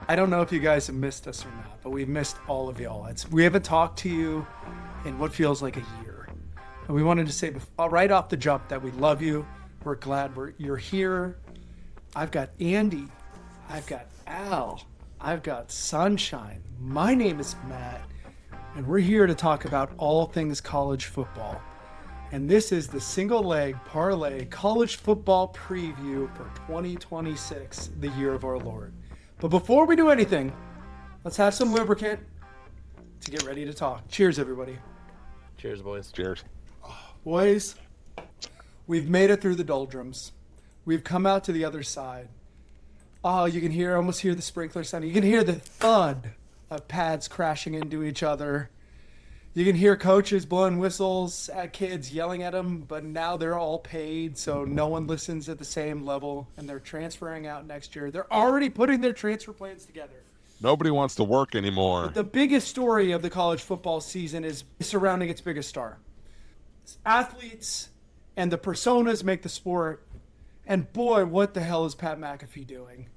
I don't know if you guys have missed us or not, but we've missed all of y'all. We haven't talked to you in what feels like a year. And we wanted to say right off the jump that we love you. We're glad you're here. I've got Andy. I've got Al. I've got Sunshine. My name is Matt. And we're here to talk about all things college football. And this is the single leg parlay college football preview for 2026, the year of our Lord. But before we do anything, let's have some lubricant to get ready to talk. Cheers, everybody. Cheers, boys. Cheers. Boys, we've made it through the doldrums. We've come out to the other side. Oh, you can almost hear the sprinkler sound. You can hear the thud of pads crashing into each other. You can hear coaches blowing whistles at kids, yelling at them, but now they're all paid, so no one listens at the same level, and they're transferring out next year. They're already putting their transfer plans together. Nobody wants to work anymore. The biggest story of the college football season is surrounding its biggest star. Athletes and the personas make the sport, and boy, what the hell is Pat McAfee doing?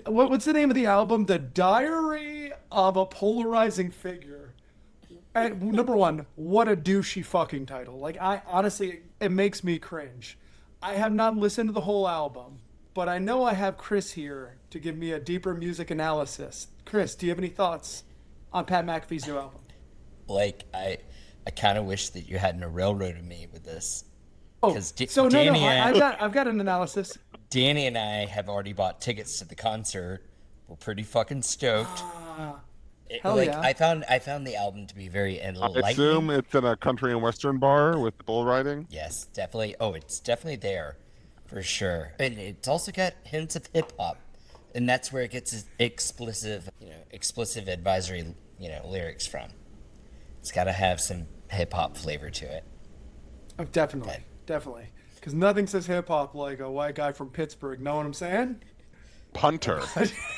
What's the name of the album? The Diary of a Polarizing Figure. Number one, what a douchey fucking title. Like, honestly, it makes me cringe. I have not listened to the whole album, but I know I have Chris here to give me a deeper music analysis. Chris, do you have any thoughts on Pat McAfee's new album? Like, I kind of wish that you hadn't railroaded me with this. Oh, I've got an analysis. Danny and I have already bought tickets to the concert. We're pretty fucking stoked. Hell yeah. I found the album to be very enlightening. I assume it's in a country and western bar with bull riding. Yes, definitely. Oh, it's definitely there, for sure. And it's also got hints of hip hop, and that's where it gets its explicit advisory, lyrics from. It's got to have some hip hop flavor to it. Oh, definitely. Because nothing says hip hop like a white guy from Pittsburgh. Know what I'm saying? Punter.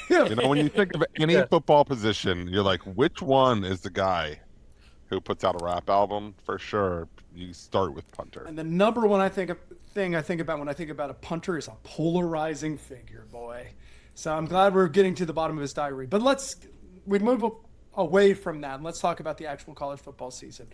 When you think of any football position, you're like, which one is the guy who puts out a rap album? For sure, you start with punter. And the number one thing I think about when I think about a punter is a polarizing figure, boy. So I'm glad we're getting to the bottom of his diary. But we move away from that and let's talk about the actual college football season.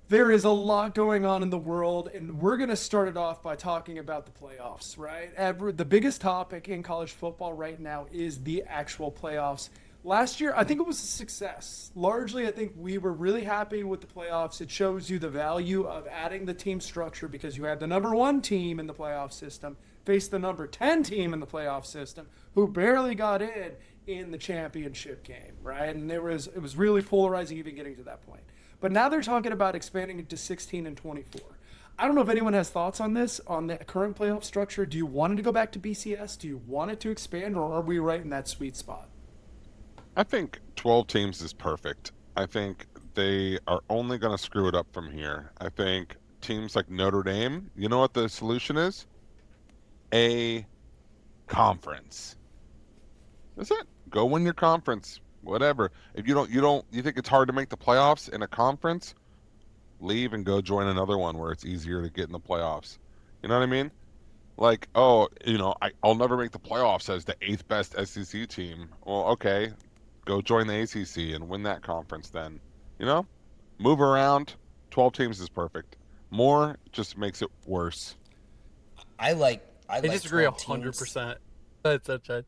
There is a lot going on in the world, and we're going to start it off by talking about the playoffs, right? The biggest topic in college football right now is the actual playoffs. Last year, I think it was a success. Largely, I think we were really happy with the playoffs. It shows you the value of adding the team structure because you had the number 1 team in the playoff system face the number 10 team in the playoff system who barely got in the championship game, right? And it was really polarizing even getting to that point. But now they're talking about expanding it to 16 and 24. I don't know if anyone has thoughts on this, on the current playoff structure. Do you want it to go back to BCS? Do you want it to expand, or are we right in that sweet spot? I think 12 teams is perfect. I think they are only going to screw it up from here. I think teams like Notre Dame, you know what the solution is? A conference. That's it. Go win your conference. Whatever. If you think it's hard to make the playoffs in a conference, leave and go join another one where it's easier to get in the playoffs. You know what I mean? Like, I'll never make the playoffs as the 8th best SEC team. Well, okay, go join the ACC and win that conference then. Move around. 12 teams is perfect. More just makes it worse. I disagree 100%. That's right.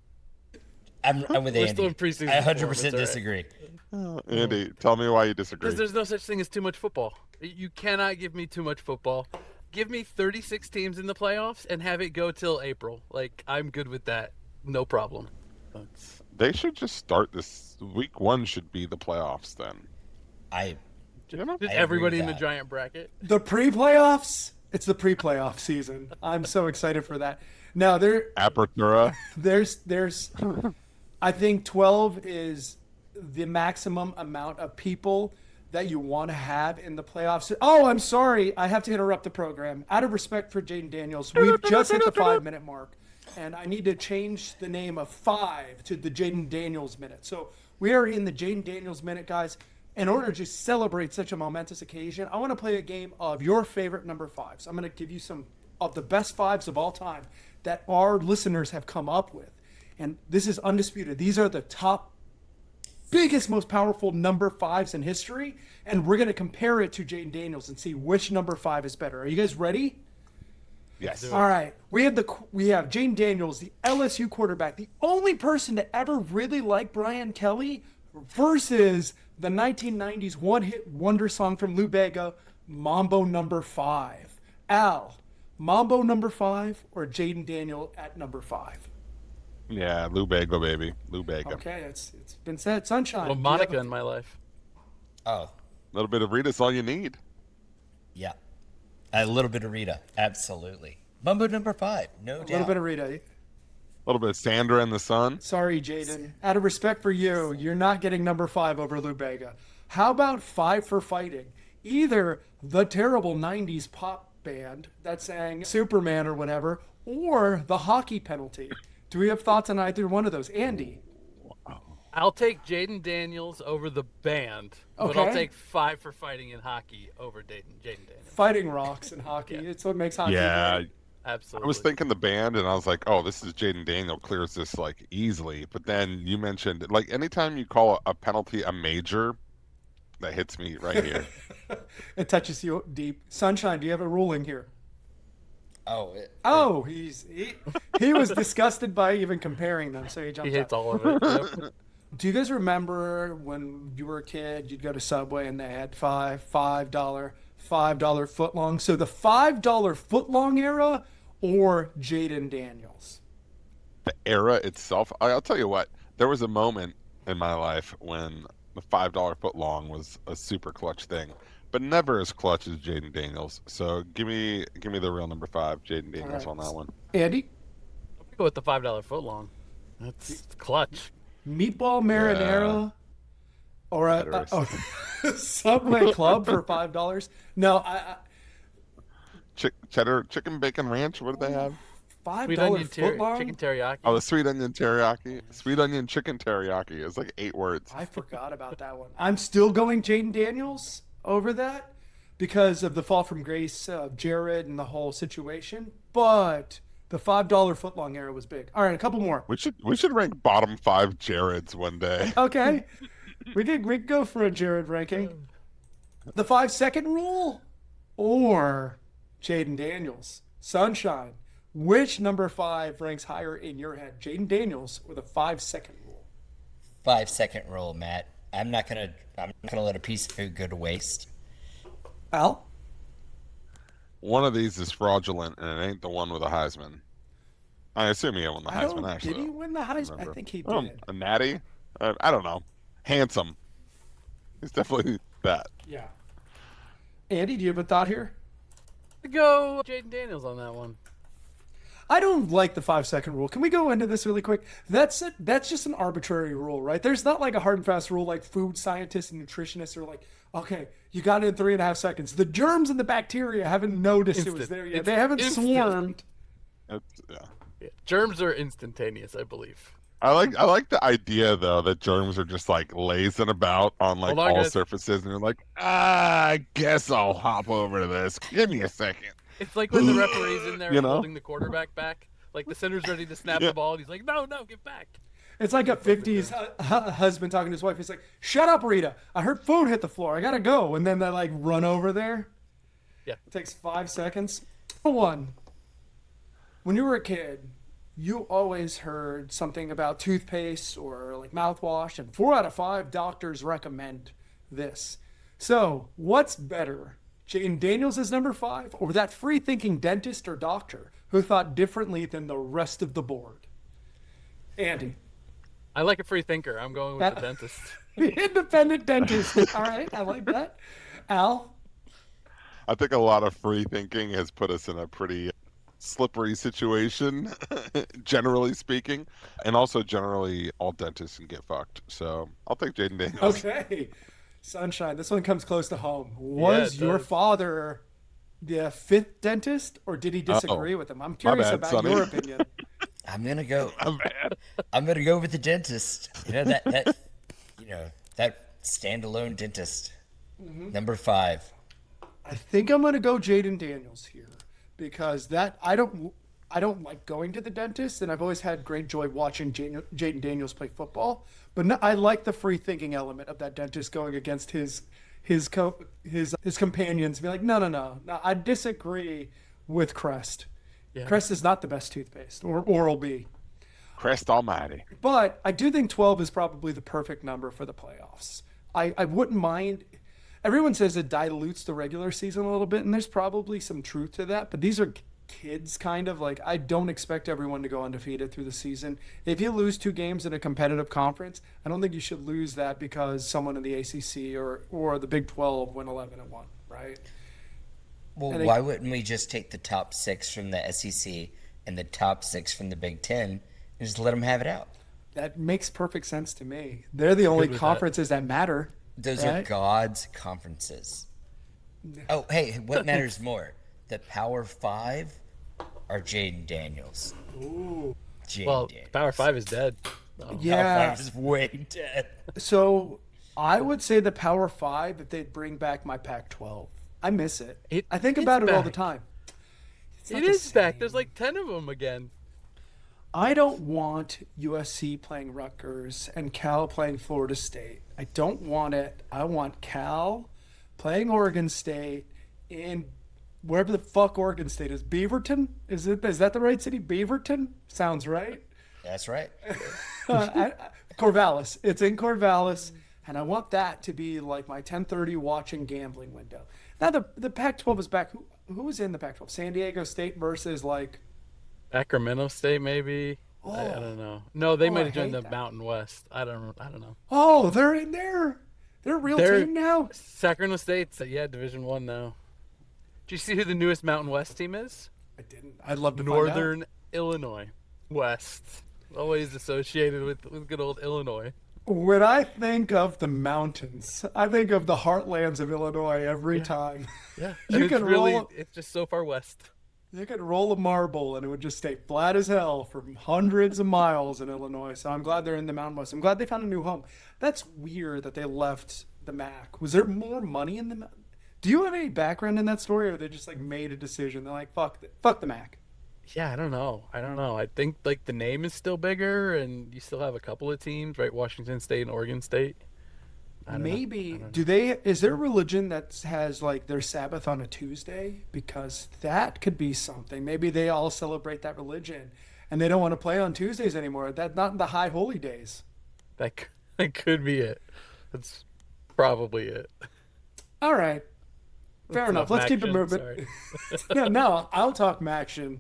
I'm with Andy. Still in preseason I 100% right. disagree. Andy, tell me why you disagree. Because there's no such thing as too much football. You cannot give me too much football. Give me 36 teams in the playoffs and have it go till April. Like, I'm good with that. No problem. They should just start this. Week 1 should be the playoffs then. Just everybody in the giant bracket. The pre-playoffs? It's the pre-playoff season. I'm so excited for that. Now, Apertura. There's I think 12 is the maximum amount of people that you want to have in the playoffs. Oh, I'm sorry. I have to interrupt the program. Out of respect for Jayden Daniels, we've just hit the 5-minute mark, and I need to change the name of 5 to the Jayden Daniels minute. So we are in the Jayden Daniels minute, guys. In order to just celebrate such a momentous occasion, I want to play a game of your favorite number 5s. I'm going to give you some of the best 5s of all time that our listeners have come up with. and this is undisputed. These are the top, biggest, most powerful number 5s in history, and we're going to compare it to Jayden Daniels and see which number 5 is better. Are you guys ready? Yes. All right. We have Jayden Daniels, the LSU quarterback, the only person to ever really like Brian Kelly, versus the 1990s one-hit wonder song from Lou Bega, Mambo Number 5. Al, Mambo Number 5 or Jayden Daniel at number 5? Yeah, Lou Bega, baby. Lou Bega. Okay, it's been said. Sunshine. Well, do you Monica have in my life. Oh, A little bit of Rita's all you need. yeah. A little bit of Rita, absolutely. Mambo number 5, no doubt. a little bit of Rita? A little bit of Sandra in the sun. Sorry, Jayden. Out of respect for you, you're not getting number 5 over Lou Bega. How about 5 for Fighting? Either the terrible 90s pop band that sang Superman or whatever, or the Hockey Penalty. Do we have thoughts on either one of those? Andy? I'll take Jayden Daniels over the band, but I'll Okay. take 5 for Fighting in hockey over Jayden Daniels. Fighting rocks in hockey. Yeah. It's what makes hockey Yeah. great. Absolutely. I was thinking the band, and I was like, "Oh, this is Jayden Daniel clears this like easily." But then you mentioned like anytime you call a penalty a major, that hits me right here. It touches you deep. Sunshine, do you have a ruling here? Oh, Oh, he was disgusted by even comparing them, so he jumped He hits out. all of it. Yep. Do you guys remember when you were a kid, you'd go to Subway and they had $5 footlong? So the $5 footlong era or Jayden Daniels? The era itself, I'll tell you what. There was a moment in my life when the $5 foot long was a super clutch thing, but never as clutch as Jayden Daniels. So give me the real number 5, Jayden Daniels right. on that one. Andy? Go with the $5 foot long. That's clutch. Meatball marinara or a Subway club for $5? No, I Cheddar chicken bacon ranch. What did they have? $5 Sweet onion footlong? chicken teriyaki. Oh, the sweet onion teriyaki. Sweet onion chicken teriyaki. It's like 8 words. I forgot about that one. I'm still going Jayden Daniels over that because of the fall from grace of Jared and the whole situation. But the $5 footlong era was big. All right, a couple more. We should rank bottom 5 Jareds one day. Okay, we could go for a Jared ranking. The 5-second rule or Jayden Daniels? Sunshine. Which number 5 ranks higher in your head, Jayden Daniels or the 5-second rule? 5-second rule, Matt. I'm not gonna let a piece of food go to waste. Al? One of these is fraudulent, and it ain't the one with a Heisman. I assume he won the Heisman, actually. Did he win the Heisman? I remember. think he Oh, did. a natty? I don't know. Handsome. He's definitely that. Yeah. Andy, do you have a thought here? Go Jayden Daniels on that one. I don't like the 5-second rule. Can we go into this really quick? That's just an arbitrary rule, right? There's not like a hard and fast rule like food scientists and nutritionists are like, okay, you got it in 3.5 seconds. The germs and the bacteria haven't noticed it was there yet. They haven't swarmed. Yeah. Yeah. Germs are instantaneous, I believe. I like the idea though that germs are just like lazing about on like Hold on, all guys. surfaces, and they're like, I guess I'll hop over to this. Give me a second. It's like when the referee's in there You know? holding the quarterback back. Like the center's ready to snap the ball, and he's like, no, get back. It's like a 50s husband talking to his wife. He's like, shut up, Rita. I heard food hit the floor. I got to go. And then they like run over there. Yeah. It takes 5 seconds. One, when you were a kid, you always heard something about toothpaste or like mouthwash, and 4 out of 5 doctors recommend this. So what's better? Jayden Daniels is number 5 or that free-thinking dentist or doctor who thought differently than the rest of the board? Andy. I like a free thinker. I'm going with the dentist. The independent dentist. All right, I like that. Al? I think a lot of free thinking has put us in a pretty slippery situation, generally speaking, and also generally all dentists can get fucked. So I'll take Jayden Daniels. Okay. Sunshine, this one comes close to home. Was it your does. father the 5th dentist, or did he disagree with him? I'm curious bad, about Sonny. your opinion. I'm gonna go. I'm bad. I'm gonna go with the dentist. You know that standalone dentist. Number 5. I think I'm going to go Jayden Daniels here because I don't like going to the dentist, and I've always had great joy watching Jayden Daniels play football. But no, I like the free thinking element of that dentist going against his companions, be like, no. I disagree with Crest. Yeah. Crest is not the best toothpaste, or Oral B. Christ Almighty. But I do think 12 is probably the perfect number for the playoffs. I wouldn't mind. Everyone says it dilutes the regular season a little bit, and there's probably some truth to that. But these are kids, kind of. Like, I don't expect everyone to go undefeated through the season. If you lose 2 games in a competitive conference, I don't think you should lose that because someone in the ACC or the Big 12 went 11-1, right? Well, why wouldn't we just take the top 6 from the SEC and the top 6 from the Big 10 and just let them have it out? That makes perfect sense to me. They're the only conferences that matter. Those are God's conferences. Oh, hey, what matters more? The Power 5 or Jayden Daniels? Ooh. Daniels. Power 5 is dead. Yeah. Power 5 is way dead. So I would say the Power 5 if they'd bring back my Pac-12. I miss it. I think about it all the time. It is back. There's like 10 of them again. I don't want USC playing Rutgers and Cal playing Florida State. I don't want it. I want Cal playing Oregon State in wherever the fuck Oregon State is. Beaverton? Is that the right city? Beaverton? Sounds right. That's right. Corvallis. It's in Corvallis, and I want that to be like my 10:30 watching gambling window. Now the Pac-12 is back. Who was in the Pac-12? San Diego State versus like Sacramento State, maybe. Oh. I don't know. No, they might have joined the that. Mountain West. I don't know. Oh, they're in there. They're a real team now. Sacramento State's Division 1 now. Do you see who the newest Mountain West team is? I didn't. I'd love to Northern find out. Illinois West. Always associated with good old Illinois. When I think of the mountains, I think of the heartlands of Illinois every time. Yeah, You can roll. It's just so far west. You could roll a marble and it would just stay flat as hell for hundreds of miles in Illinois. So I'm glad they're in the Mountain West. I'm glad they found a new home. That's weird that they left the MAC. Was there more money in the? Do you have any background in that story, or they just like made a decision? They're like, fuck the MAC. Yeah, I don't know. I think like the name is still bigger, and you still have a couple of teams, right? Washington State and Oregon State. Maybe do they? Is there a religion that has like their Sabbath on a Tuesday? Because that could be something. Maybe they all celebrate that religion, and they don't want to play on Tuesdays anymore. That not in the high holy days. That could be it. That's probably it. All right, fair enough. Let's keep it moving. Yeah, no, I'll talk Maction.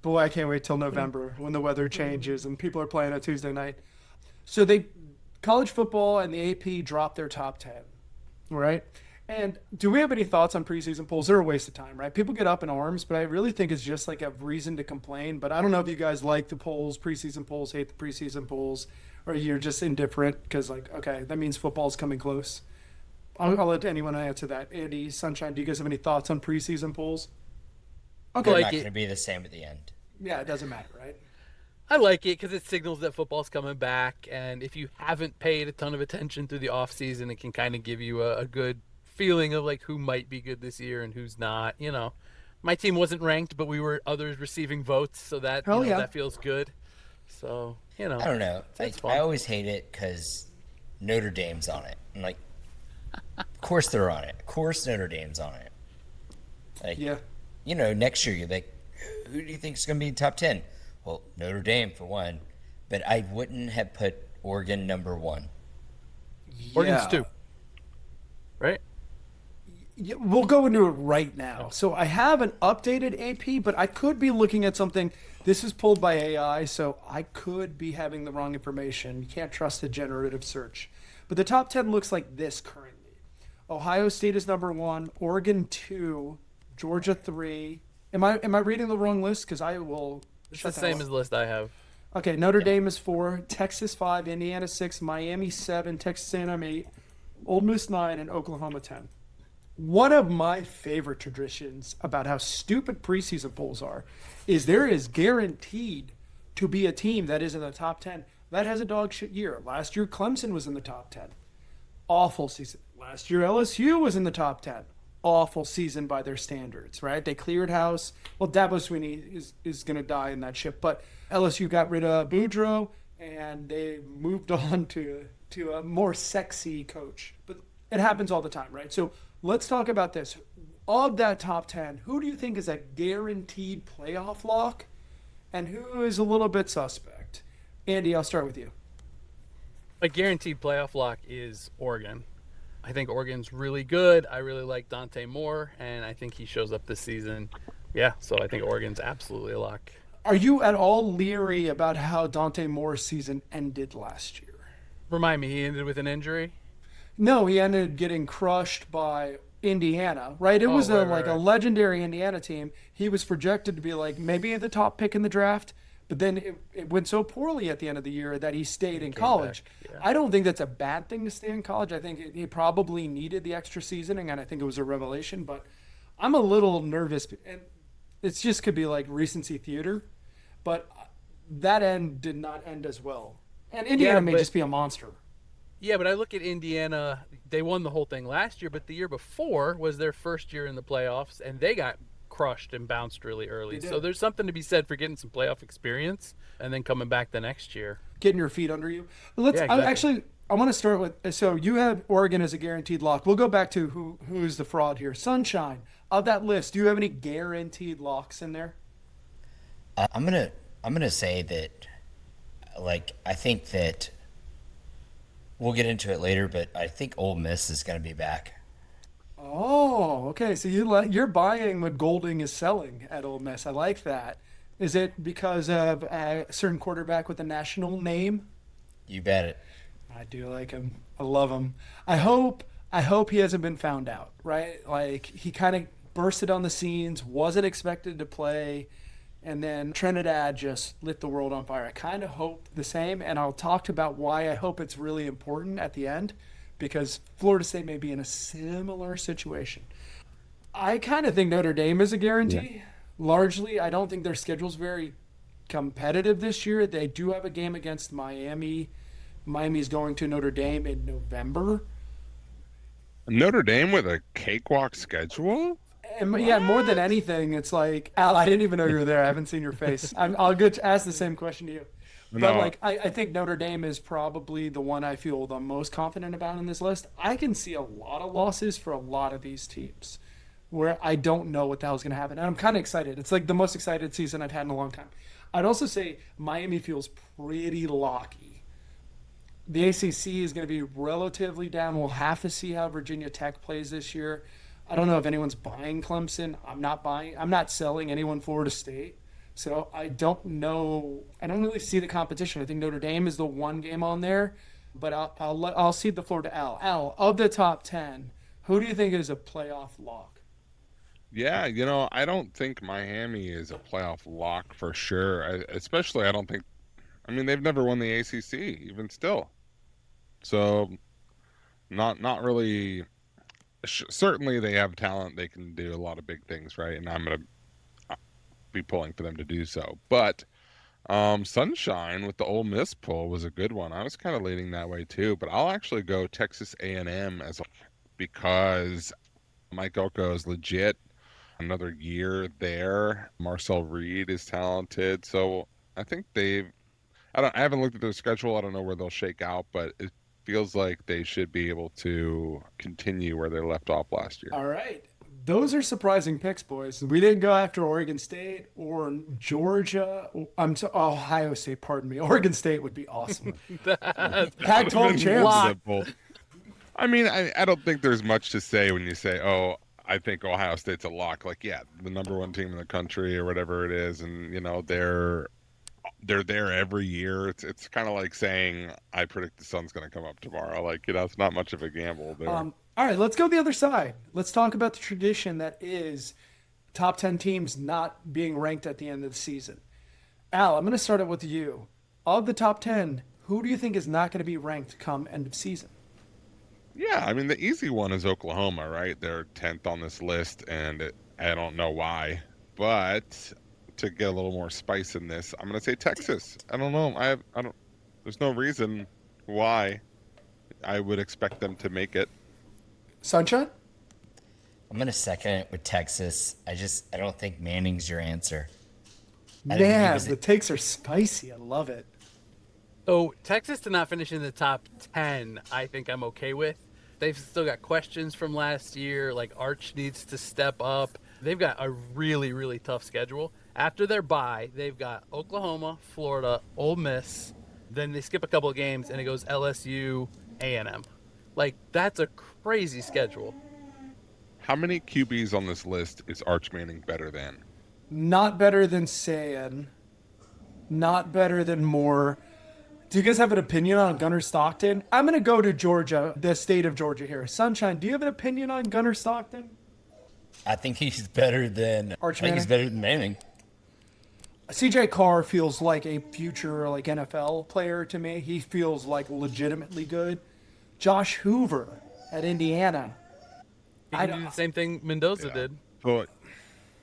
Boy, I can't wait till November when the weather changes and people are playing on Tuesday night. So college football and the AP dropped their top 10, right? And do we have any thoughts on preseason polls? They're a waste of time, right? People get up in arms, but I really think it's just like a reason to complain. But I don't know if you guys like the polls, preseason polls, hate the preseason polls, or you're just indifferent because, like, okay, that means football's coming close. I'll let anyone answer that. Andy, Sunshine, do you guys have any thoughts on preseason polls? Okay. They're not going to be the same at the end. Yeah, it doesn't matter, right? I like it because it signals that football's coming back, and if you haven't paid a ton of attention through the off season, it can kind of give you a good feeling of like who might be good this year and who's not. You know, my team wasn't ranked, but we were others receiving votes, so that that feels good. So I don't know. I always hate it because Notre Dame's on it. I'm like, of course they're on it. Of course Notre Dame's on it. Like, yeah. Next year you're like, who do you think is going to be top 10? Well, Notre Dame for one, but I wouldn't have put Oregon number 1. Oregon's 2, right? Yeah, we'll go into it right now. So I have an updated AP, but I could be looking at something. This is pulled by AI, so I could be having the wrong information. You can't trust the generative search. But the top 10 looks like this currently. Ohio State is number 1, Oregon 2, Georgia 3. Am I reading the wrong list? Because I will. It's the same as the list I have. Okay, Notre Dame is 4, Texas 5, Indiana 6, Miami 7, Texas A&M 8, Ole Miss 9, and Oklahoma 10. One of my favorite traditions about how stupid preseason polls are is there is guaranteed to be a team that is in the top 10 that has a dog shit year. Last year, Clemson was in the top 10. Awful season. Last year, LSU was in the top 10. awful season by their standards, right? They cleared house. Well, Dabo Swinney is going to die in that ship, but LSU got rid of Boudreaux, and they moved on to a more sexy coach. But it happens all the time, right? So let's talk about this. Of that top 10, who do you think is a guaranteed playoff lock, and who is a little bit suspect? Andy, I'll start with you. A guaranteed playoff lock is Oregon. I think Oregon's really good. I really like Dante Moore, and I think he shows up this season. Yeah, so I think Oregon's absolutely a lock. Are you at all leery about how Dante Moore's season ended last year? Remind me, he ended with an injury? No, he ended getting crushed by Indiana, right? It was right. a legendary Indiana team. He was projected to be like maybe the top pick in the draft, but then it went so poorly at the end of the year that he stayed in college. Yeah. I don't think that's a bad thing to stay in college. I think he probably needed the extra seasoning, and I think it was a revelation. But I'm a little nervous, and it just could be like recency theater. But that end did not end as well, and Indiana may just be a monster. Yeah, but I look at Indiana. They won the whole thing last year, but the year before was their first year in the playoffs, and they got crushed and bounced really early. So there's something to be said for getting some playoff experience and then coming back the next year. Getting your feet under you. Exactly. I want to start with, so you have Oregon as a guaranteed lock. We'll go back to who's the fraud here. Sunshine. Of that list, do you have any guaranteed locks in there? I'm gonna say that, like, I think that we'll get into it later, but I think Ole Miss is gonna be back. Oh, okay. So you're buying what Golding is selling at Ole Miss. I like that. Is it because of a certain quarterback with a national name? You bet it. I do like him. I love him. I hope he hasn't been found out, right? Like he kind of bursted on the scenes, wasn't expected to play, and then Trinidad just lit the world on fire. I kind of hope the same, and I'll talk about why I hope it's really important at the end, because Florida State may be in a similar situation. I kind of think Notre Dame is a guarantee. Yeah. Largely, I don't think their schedule's very competitive this year. They do have a game against Miami. Miami's going to Notre Dame in November. Notre Dame with a cakewalk schedule? And yeah, more than anything, it's like, Al, I didn't even know you were there. I haven't seen your face. I'll ask the same question to you. But like, I think Notre Dame is probably the one I feel the most confident about in this list. I can see a lot of losses for a lot of these teams where I don't know what the hell's going to happen. And I'm kind of excited. It's like the most excited season I've had in a long time. I'd also say Miami feels pretty locky. The ACC is going to be relatively down. We'll have to see how Virginia Tech plays this year. I don't know if anyone's buying Clemson. I'm not selling anyone Florida State. So I don't know. I don't really see the competition. I think Notre Dame is the one game on there, but I'll cede the floor to Al. Al, of the top 10, who do you think is a playoff lock? Yeah, I don't think Miami is a playoff lock for sure. I don't think. I mean, they've never won the ACC, even still. So, not really. Certainly, they have talent. They can do a lot of big things, right? And I'm gonna be pulling for them to do so. But Sunshine with the Ole Miss pull was a good one. I was kind of leaning that way too. But I'll actually go Texas A&M because Mike Elko is legit. Another year there. Marcel Reed is talented. So I think I haven't looked at their schedule. I don't know where they'll shake out, but it feels like they should be able to continue where they left off last year. All right. Those are surprising picks, boys. We didn't go after Oregon State or Georgia. Ohio State, pardon me. Oregon State would be awesome. Pac-12 champs. I mean, I don't think there's much to say when you say, oh, I think Ohio State's a lock. Like, yeah, the number one team in the country or whatever it is, and they're there every year. It's kind of like saying I predict the sun's going to come up tomorrow. Like, it's not much of a gamble there. All right, let's go the other side. Let's talk about the tradition that is top 10 teams not being ranked at the end of the season. Al, I'm going to start it with you. Of the top 10, who do you think is not going to be ranked come end of season? Yeah, I mean, the easy one is Oklahoma, right? They're 10th on this list, and I don't know why. But to get a little more spice in this, I'm going to say Texas. I don't know. I don't. There's no reason why I would expect them to make it. Sunshine? I'm gonna second it with Texas. I don't think Manning's your answer. I think he Man, was- the takes are spicy. I love it. So Texas to not finish in the top 10, I think I'm okay with. They've still got questions from last year. Like Arch needs to step up. They've got a really, really tough schedule. After their bye, they've got Oklahoma, Florida, Ole Miss. Then they skip a couple of games and it goes LSU, A&M. Like, that's a crazy schedule. How many QBs on this list is Arch Manning better than? Not better than Sayan. Not better than Moore. Do you guys have an opinion on Gunnar Stockton? I'm going to go to Georgia, the state of Georgia here. Sunshine, do you have an opinion on Gunnar Stockton? I think he's better than Arch I think he's Manning? better than Manning. CJ Carr feels like a future like NFL player to me. He feels like legitimately good. Josh Hoover at Indiana. You I can do don't- the same thing Mendoza Yeah. did. But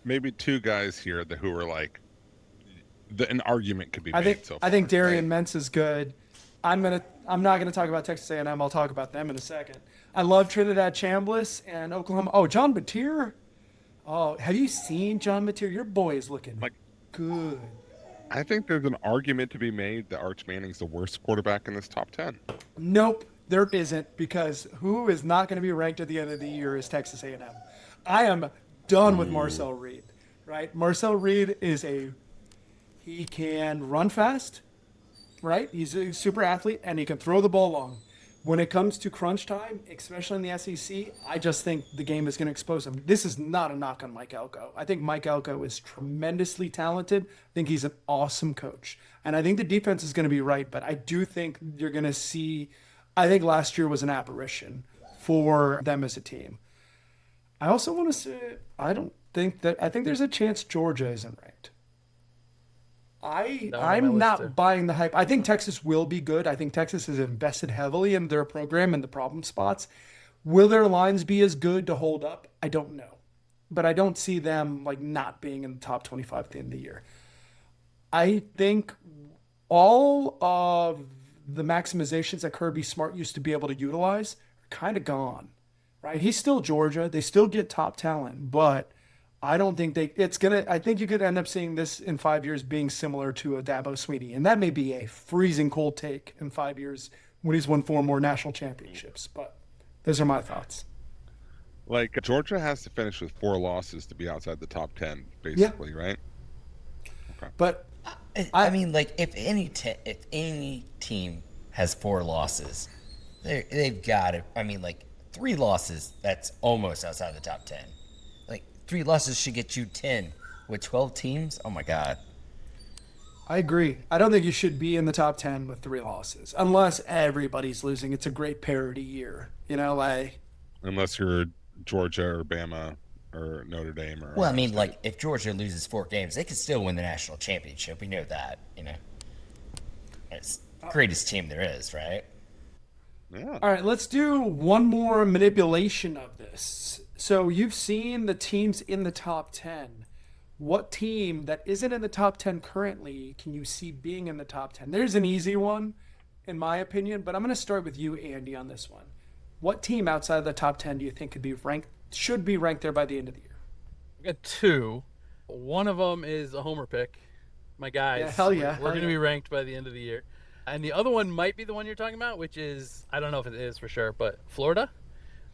maybe two guys here who are like, an argument could be made. I think far, Darian right? Mentz is good. I'm not gonna talk about Texas A&M. I'll talk about them in a second. I love Trinidad Chambliss and Oklahoma. Oh, John Mateer. Oh, have you seen John Mateer? Your boy is looking Like- good. I think there's an argument to be made that Arch Manning's the worst quarterback in this top 10. Nope, there isn't, because who is not going to be ranked at the end of the year is Texas A&M. I am done with Marcel Reed, right? Marcel Reed he can run fast, right? He's a super athlete, and he can throw the ball long. When it comes to crunch time, especially in the SEC, I just think the game is going to expose him. This is not a knock on Mike Elko. I think Mike Elko is tremendously talented. I think he's an awesome coach. And I think the defense is going to be right, but I do think you're going to see – I think last year was an apparition for them as a team. I also want to say I think there's a chance Georgia isn't ranked. I'm not buying the hype. I think Texas will be good. I think Texas has invested heavily in their program and the problem spots. Will their lines be as good to hold up? I don't know. But I don't see them like not being in the top 25 at the end of the year. I think all of the maximizations that Kirby Smart used to be able to utilize are kind of gone, right? He's still Georgia. They still get top talent, but I don't think I think you could end up seeing this in 5 years being similar to a Dabo Swinney. And that may be a freezing cold take in 5 years when he's won 4 more national championships. But those are my thoughts. Like, Georgia has to finish with 4 losses to be outside the top 10, basically, right? But I mean, like, if any team has 4 losses, they've got it. I mean, like, 3 losses, that's almost outside the top 10. Like, 3 losses should get you 10. With 12 teams, oh my God. I agree. I don't think you should be in the top 10 with 3 losses unless everybody's losing. It's a great parity year, like. Unless you're Georgia or Bama or Notre Dame or. Well, I Ohio mean, State. like, if Georgia loses 4 games, they could still win the national championship. We know that, It's the greatest team there is, right? Yeah. All right, let's do one more manipulation of this. So you've seen the teams in the top 10. What team that isn't in the top 10 currently can you see being in the top 10? There's an easy one, in my opinion, but I'm going to start with you, Andy, on this one. What team outside of the top 10 do you think should be ranked there by the end of the year? I got 2. One of them is a homer pick. My guys. Yeah, hell yeah, We're hell going to yeah. be ranked by the end of the year. And the other one might be the one you're talking about, which is, I don't know if it is for sure, but Florida?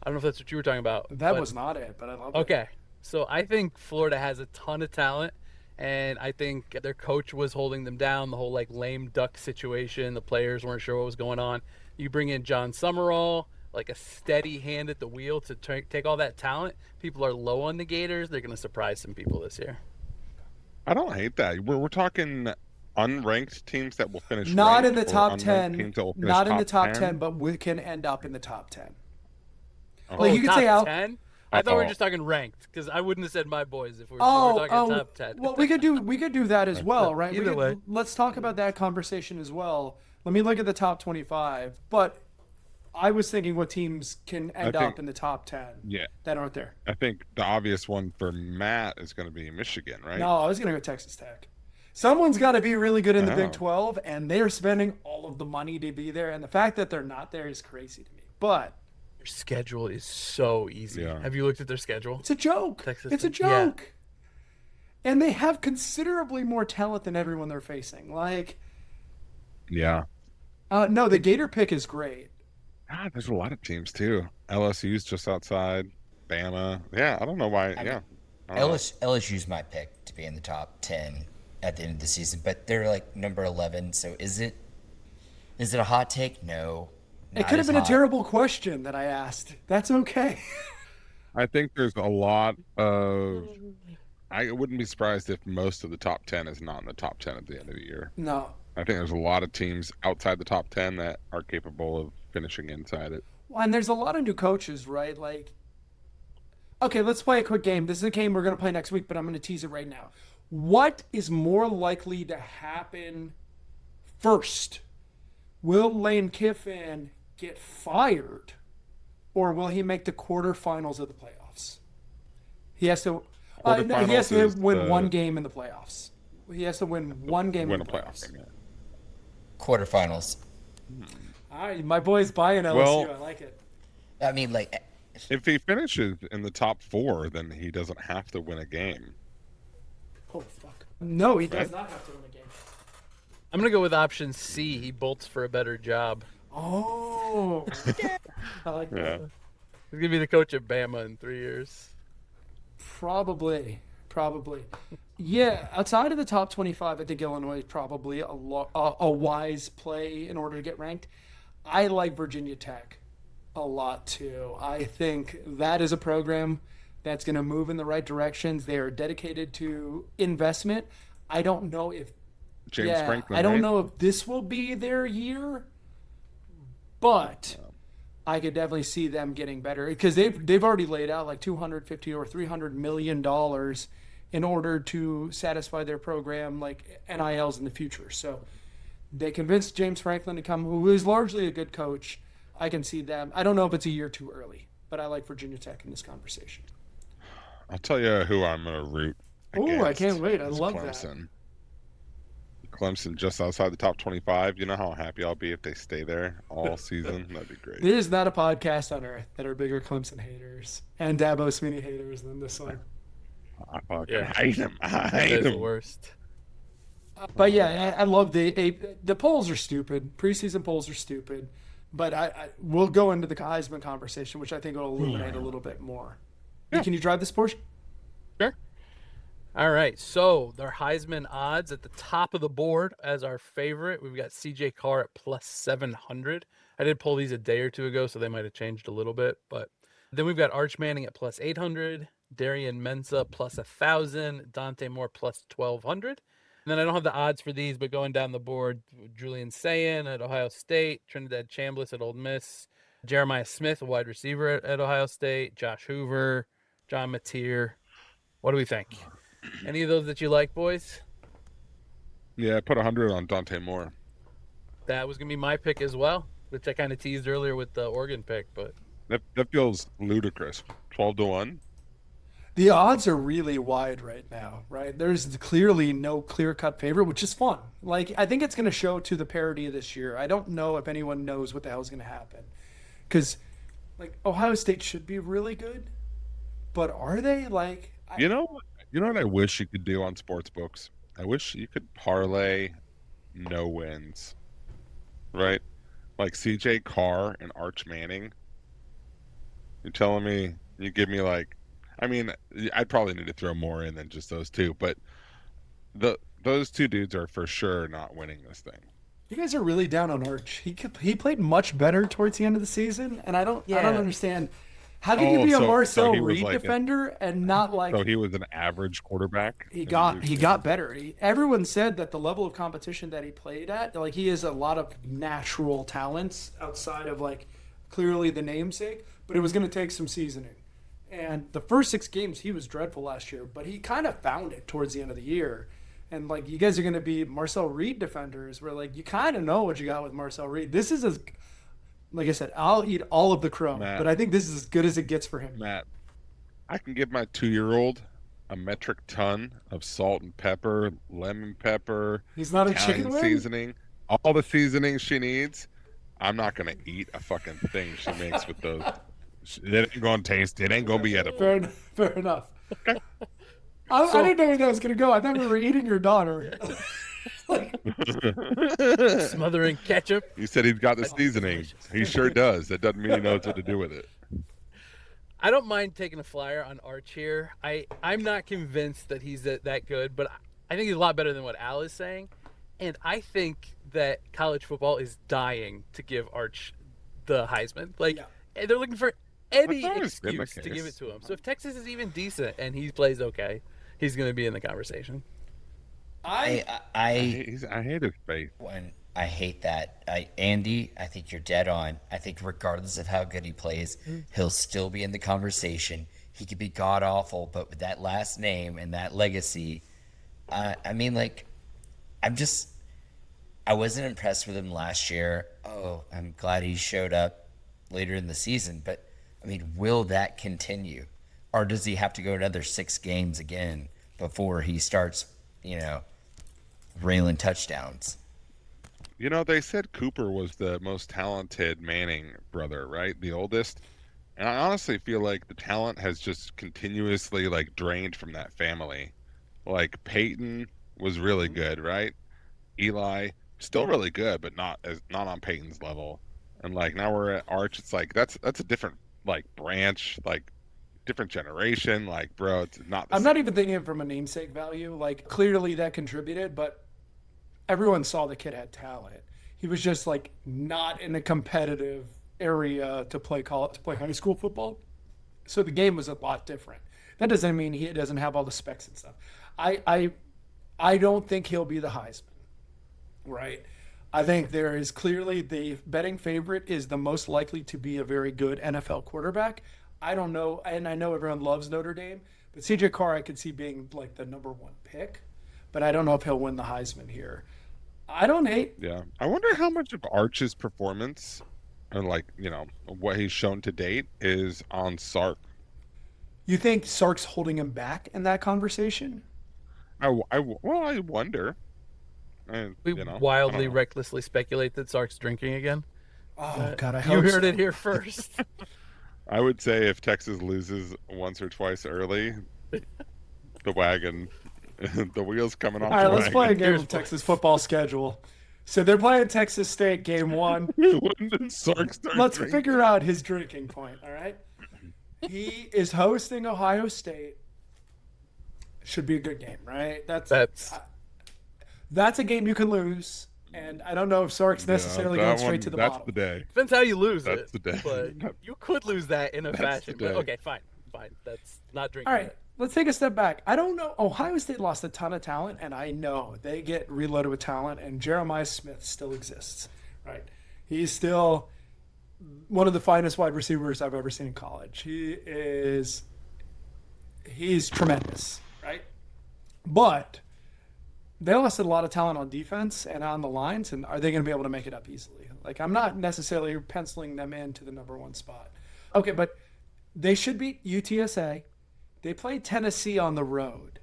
I don't know if that's what you were talking about. That but- was not it, but I love it. Okay. So I think Florida has a ton of talent, and I think their coach was holding them down, the whole like lame duck situation. The players weren't sure what was going on. You bring in John Summerall, like a steady hand at the wheel to take all that talent. People are low on the Gators. They're going to surprise some people this year. I don't hate that. We're talking unranked teams that will finish Not ranked in the or top unranked 10. teams that will finish Not in the top 10? 10, but we can end up in the top 10. Oh. Like, you could top say out. 10? I thought we were Uh-oh. just talking ranked, because I wouldn't have said my boys if we're Oh, talking top 10. well, we could do that as well, right? Either way. Let's talk about that conversation as well. Let me look at the top 25. But I was thinking what teams can end think- up in the top 10 Yeah. that aren't there. I think the obvious one for Matt is going to be Michigan, right? No, I was going to go Texas Tech. Someone's got to be really good in the Oh. Big 12, and they're spending all of the money to be there. And the fact that they're not there is crazy to me. But schedule is so easy. Yeah. Have you looked at their schedule? It's a joke. Texas It's a yeah. joke. And they have considerably more talent than everyone they're facing. Like, Yeah. no, the Gator pick is great. Ah, there's a lot of teams too. LSU's just outside. Bama. Yeah, I don't know why. Yeah. I don't know. LSU's my pick to be in the top 10 at the end of the season, but they're like number 11. So is it a hot take? No. It not could have as been a hot. terrible question that I asked. That's okay. I think there's a lot of. I wouldn't be surprised if most of the top 10 is not in the top 10 at the end of the year. No. I think there's a lot of teams outside the top 10 that are capable of finishing inside it. Well, and there's a lot of new coaches, right? Like, okay, let's play a quick game. This is a game we're going to play next week, but I'm going to tease it right now. What is more likely to happen first? Will Lane Kiffin get fired, or will he make the quarterfinals of the playoffs? He has to. No, he has to Quarterfinals is win one game in the playoffs. He has to win one game Win in a the playoff playoffs. game. Quarterfinals. All right, my boy's buying LSU. Well- I like it. I mean, like, If he finishes in the top 4, then he doesn't have to win a game. Oh fuck! No, he does Right. not have to win a game. I'm gonna go with option C. He bolts for a better job. Oh, I like that. Yeah. He's gonna be the coach of Bama in 3 years. Probably. Yeah, outside of the top 25, I think Illinois is probably a wise play in order to get ranked. I like Virginia Tech a lot too. I think that is a program that's going to move in the right directions. They are dedicated to investment. I don't know if James Franklin. I don't right? know if this will be their year, but I could definitely see them getting better because they've already laid out like $250 or $300 million in order to satisfy their program like NILs in the future. So they convinced James Franklin to come, who is largely a good coach. I can see them. I don't know if it's a year too early, but I like Virginia Tech in this conversation. I'll tell you who I'm going to root. Oh, I against can't wait. I is love that. Clemson. Clemson just outside the top 25. You know how happy I'll be if they stay there all season? That'd be great. There is not a podcast on earth that are bigger Clemson haters and Dabo Swinney haters than this one. I fucking Yeah. hate him. I That hate is the him. worst. But yeah, I love the polls are stupid. Preseason polls are stupid. But I we'll go into the Heisman conversation, which I think will illuminate a little bit more. Yeah. Can you drive this Porsche? Sure. All right, so their Heisman odds at the top of the board as our favorite. We've got CJ Carr at plus 700. I did pull these a day or two ago, so they might have changed a little bit. But then we've got Arch Manning at plus 800, Darian Mensa plus 1,000, Dante Moore plus 1,200. And then I don't have the odds for these, but going down the board, Julian Sayin at Ohio State, Trinidad Chambliss at Ole Miss, Jeremiah Smith, a wide receiver at Ohio State, Josh Hoover, John Mateer. What do we think? Any of those that you like, boys? Yeah, I put 100 on Dante Moore. That was going to be my pick as well, which I kind of teased earlier with the Oregon pick. But That feels ludicrous. 12-1. The odds are really wide right now, right? There's clearly no clear-cut favorite, which is fun. Like, I think it's going to show to the parity of this year. I don't know if anyone knows what the hell is going to happen. Because, like, Ohio State should be really good, but are they? Like, You know what I wish you could do on sports books? I wish you could parlay no wins. Right? Like CJ Carr and Arch Manning. You're telling me you give me like, I mean, I'd probably need to throw more in than just those two, but those two dudes are for sure not winning this thing. you guys are really down on Arch. He played much better towards the end of the season, and I don't understand. How can you be a so Marcel he was Reed like a- defender and not like So he was an average quarterback. he got better. Everyone said that the level of competition that he played at, like he has a lot of natural talents outside of like clearly the namesake, but it was going to take some seasoning. And the first 6 games he was dreadful last year, but he kind of found it towards the end of the year. And like you guys are going to be Marcel Reed defenders, where like you kind of know what you got with Marcel Reed. This is as like I said, I'll eat all of the crow, Matt. but I think this is as good as it gets for him. Matt, I can give my 2-year-old a metric ton of salt and pepper, lemon pepper, He's not a Italian chicken wing? seasoning, all the seasonings she needs. I'm not gonna eat a fucking thing she makes with those It ain't gonna taste. It ain't gonna be edible. Fair enough. I didn't know where that was going to go. I thought we were eating your daughter. Smothering ketchup. He said he's got the seasoning. He sure does. That doesn't mean he knows what to do with it. I don't mind taking a flyer on Arch here. I'm not convinced that he's that good, but I think he's a lot better than what Al is saying. And I think that college football is dying to give Arch the Heisman. Like, they're looking for any excuse to give it to him. So if Texas is even decent and he plays okay, he's going to be in the conversation. I hate his face. I hate that. Andy, I think you're dead on. I think regardless of how good he plays, he'll still be in the conversation. He could be god awful, but with that last name and that legacy, I mean, like, I wasn't impressed with him last year. Oh, I'm glad he showed up later in the season, but I mean, will that continue? Or does he have to go another 6 games again before he starts, railing touchdowns? They said Cooper was the most talented Manning brother, right? The oldest. And I honestly feel like the talent has just continuously drained from that family. Like Peyton was really good, right? Eli still really good, but not on Peyton's level. And now we're at Arch. It's that's a different branch, different generation. Bro, it's not. I'm not even thinking from a namesake value. Clearly that contributed, but everyone saw the kid had talent. He was just not in a competitive area to play high school football. So the game was a lot different. That doesn't mean he doesn't have all the specs and stuff. I don't think he'll be the Heisman, right? I think there is clearly the betting favorite is the most likely to be a very good NFL quarterback. I don't know, and I know everyone loves Notre Dame, but CJ Carr I could see being the number 1 pick, but I don't know if he'll win the Heisman here. I don't hate. Yeah, I wonder how much of Arch's performance, and what he's shown to date, is on Sark. You think Sark's holding him back in that conversation? I wonder. We wildly, recklessly speculate that Sark's drinking again. Oh, God, I hope you heard it here first. I would say if Texas loses once or twice early, the wagon, the wheels coming off. All right, let's play a game of Texas football schedule. So they're playing Texas State game 1. When did Sark start Let's drinking? figure out his drinking point, all right? He is hosting Ohio State. Should be a good game, right? That's a game you can lose, and I don't know if Sark's necessarily going straight to the bottom. That's the day. Depends how you lose That's the day. But you could lose that in a fashion. But okay, fine. That's not drinking. All right, let's take a step back. I don't know. Ohio State lost a ton of talent, and I know they get reloaded with talent, and Jeremiah Smith still exists, right? He's still one of the finest wide receivers I've ever seen in college. He's tremendous, right? But they lost a lot of talent on defense and on the lines, and are they going to be able to make it up easily? I'm not necessarily penciling them into the number 1 spot. Okay, but they should beat UTSA. They play Tennessee on the road.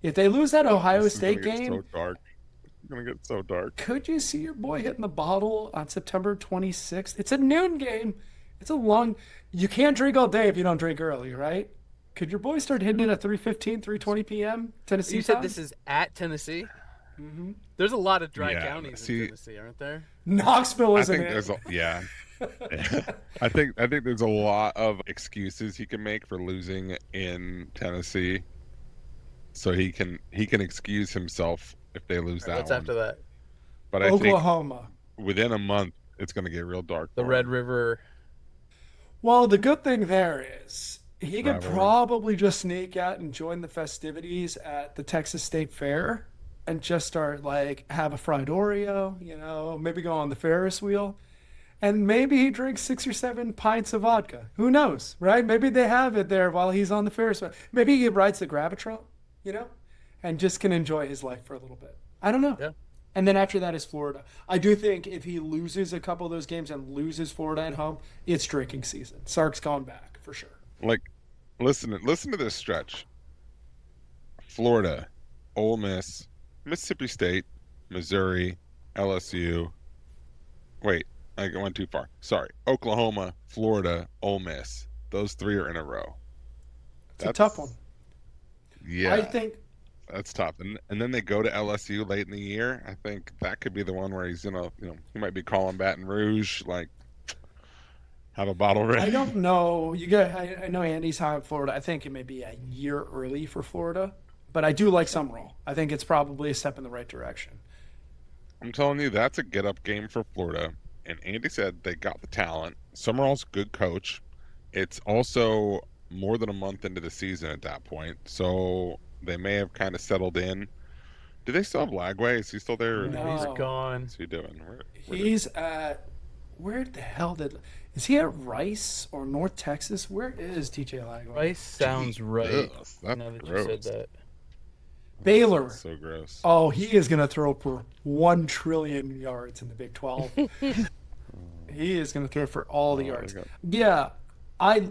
If they lose that Ohio State game, so dark. It's going to get so dark. Could you see your boy hitting the bottle on September 26th? It's a noon game. It's a long. You can't drink all day if you don't drink early, right? Could your boy start hitting it at 3:15, 3:20 p.m. Tennessee You time? said this is at Tennessee? Mm-hmm. There's a lot of dry counties in Tennessee, aren't there? Knoxville I isn't think it? there's I think there's a lot of excuses he can make for losing in Tennessee, so he can excuse himself if they lose that What's one. after that? But I Oklahoma. think within a month it's going to get real dark. The Red River. Well, the good thing there is he could Rivalry. probably just sneak out and join the festivities at the Texas State Fair and just start have a fried Oreo, maybe go on the Ferris wheel. And maybe he drinks 6 or 7 pints of vodka. Who knows, right? Maybe they have it there while he's on the Ferris wheel. Maybe he rides the Gravitron, and just can enjoy his life for a little bit. I don't know. Yeah. And then after that is Florida. I do think if he loses a couple of those games and loses Florida at home, it's drinking season. Sark's gone back for sure. Listen to this stretch. Florida, Ole Miss, Mississippi State, Missouri, LSU. Wait, I went too far. Sorry. Oklahoma, Florida, Ole Miss. those 3 are in a row. It's a tough one. Yeah, I think that's tough. And then they go to LSU late in the year. I think that could be the one where he's gonna, he might be calling Baton Rouge, like, have a bottle ready. I don't know. I know Andy's high on Florida. I think it may be a year early for Florida, but I do like Summerall. I think it's probably a step in the right direction. I'm telling you, that's a get-up game for Florida. And Andy said they got the talent. Summerall's a good coach. It's also more than a month into the season at that point, so they may have kind of settled in. Do they still have Lagway? Is he still there? No. He's gone. What's he doing? He's at where the hell is he at Rice or North Texas? Where is TJ Lagway? Rice sounds right. Ugh, that's Now that gross. you said that. Baylor. So gross. Oh, he is going to throw for 1 trillion yards in the Big 12. He is going to throw for all the yards. Yeah, I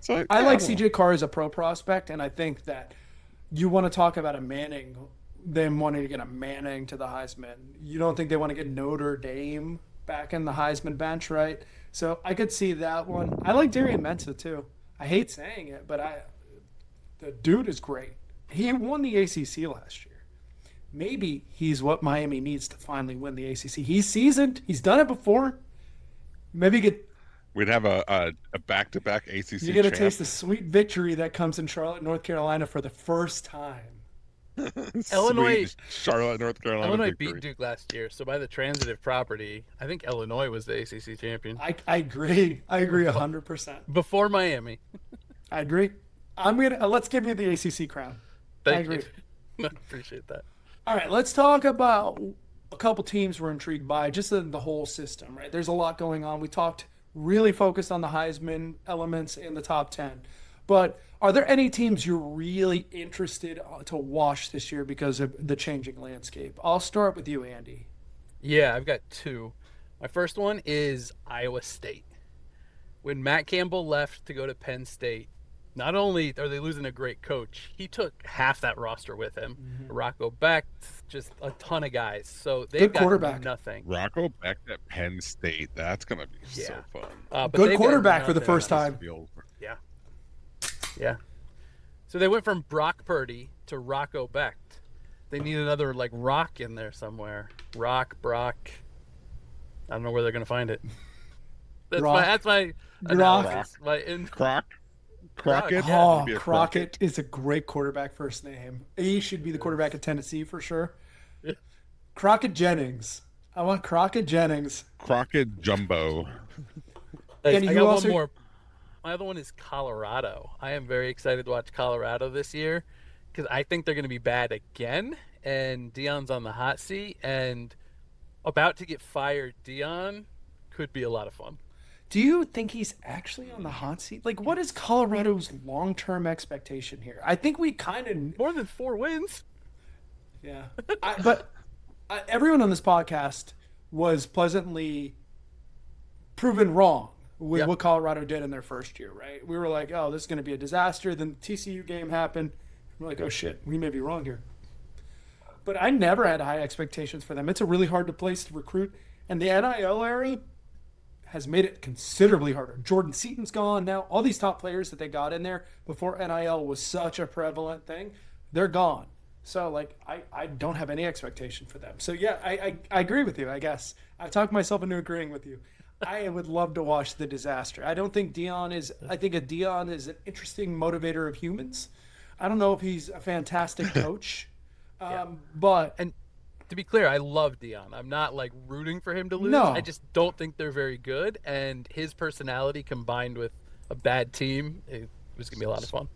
like CJ Carr as a pro prospect, and I think that you want to talk about a Manning, them wanting to get a Manning to the Heisman. You don't think they want to get Notre Dame back in the Heisman bench, right? So I could see that one. I like Darian Mensah too. I hate saying it, but the dude is great. He won the ACC last year. Maybe he's what Miami needs to finally win the ACC. He's seasoned. He's done it before. Maybe we'd have a back-to-back ACC. You get to taste the sweet victory that comes in Charlotte, North Carolina for the first time. Illinois, Charlotte, North Carolina. Illinois victory. beat Duke last year, so by the transitive property, I think Illinois was the ACC champion. I agree. I agree 100%. Before Miami. I agree. Let's give you the ACC crown. Thank I agree. You. I appreciate that. All right, let's talk about a couple teams we're intrigued by, just the whole system, right? There's a lot going on. We talked really focused on the Heisman elements in the top 10. But are there any teams you're really interested to watch this year because of the changing landscape? I'll start with you, Andy. Yeah, I've got 2. My first one is Iowa State. When Matt Campbell left to go to Penn State, not only are they losing a great coach, he took half that roster with him. Rocco Beck, just a ton of guys. So they've got quarterback. nothing. Rocco Beck at Penn State. That's going to be so fun. But Good quarterback for the first time. Yeah. Yeah. So they went from Brock Purdy to Rocco Beck. They need another rock in there somewhere. Brock. I don't know where they're going to find it. That's my analysis. Crockett. Oh, Crockett is a great quarterback first name. He should be the quarterback at Tennessee for sure. Yeah. Crockett Jennings. I want Crockett Jennings. Crockett Jumbo. And I got one more. My other one is Colorado. I am very excited to watch Colorado this year because I think they're going to be bad again. And Deion's on the hot seat and about to get fired. Deion could be a lot of fun. Do you think he's actually on the hot seat? What is Colorado's long-term expectation here? I think we kind of... More than 4 wins. Yeah. But everyone on this podcast was pleasantly proven wrong with what Colorado did in their first year, right? We were like, oh, this is going to be a disaster. Then the TCU game happened. We're like, oh, shit, we may be wrong here. But I never had high expectations for them. It's a really hard place to recruit. And the NIL area has made it considerably harder. Jordan Seaton's gone now. All these top players that they got in there before NIL was such a prevalent thing, they're gone. So, I don't have any expectation for them. So, yeah, I agree with you, I guess. I talked myself into agreeing with you. I would love to watch the disaster. I don't think Deion is – I think Deion is an interesting motivator of humans. I don't know if he's a fantastic coach, but – And to be clear, I love Deion. I'm not rooting for him to lose. No. I just don't think they're very good. And his personality combined with a bad team, it was going to be a lot of fun.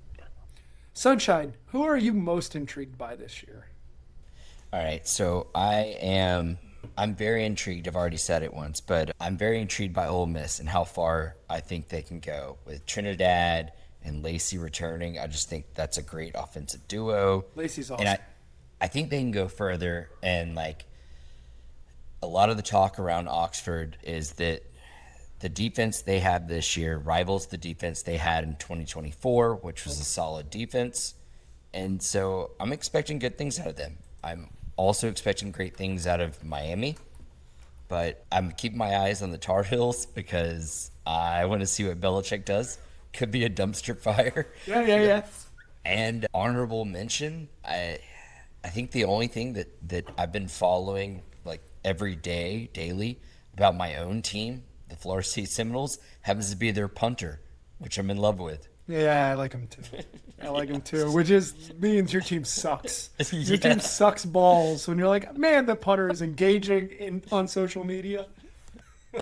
Sunshine, who are you most intrigued by this year? All right, so I'm very intrigued. I've already said it once, but I'm very intrigued by Ole Miss and how far I think they can go with Trinidad and Lacey returning. I just think that's a great offensive duo. Lacey's awesome. And I think they can go further. And a lot of the talk around Oxford is that the defense they have this year rivals the defense they had in 2024, which was a solid defense. And so I'm expecting good things out of them. I'm also expecting great things out of Miami, but I'm keeping my eyes on the Tar Heels because I want to see what Belichick does could be a dumpster fire. Yeah. And honorable mention, I think the only thing that I've been following like every day, daily, about my own team, the Florida State Seminoles, happens to be their punter, which I'm in love with. Yeah, I like him too. I like him too, which means your team sucks. Your team sucks balls when you're like, man, the punter is engaging on social media.